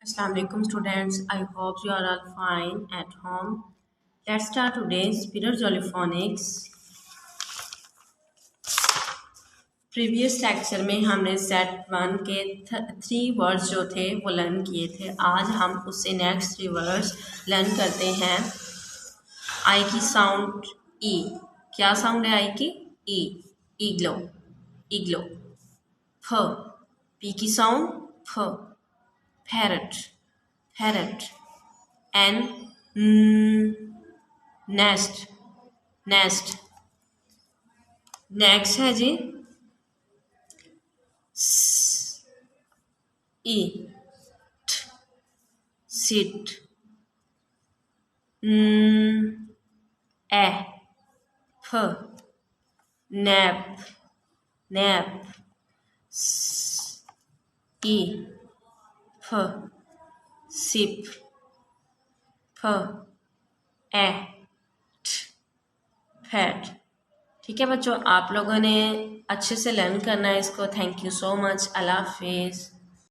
Assalamu alaikum students. I hope you are all fine at home. Let's start today's period Jollyphonics. Previous lecture में हमने set 1 के 3 words जो थे वो learn किए थे. आज हम उससे नेक्स्ट 3 वर्ड्स लर्न करते हैं. आई की साउंड ई. क्या साउंड है आई की? ई. इग्लो, इग्लो. फ. पी की साउंड फ. Parrot, parrot. N. Nest, nest. Next है जी eat, sit. F, nap, nap. E, f, sip, f, fat. ठीक है बच्चों, आप लोगों ने अच्छे से लर्न करना है इसको. Thank you so much. अल्लाह हाफिज़.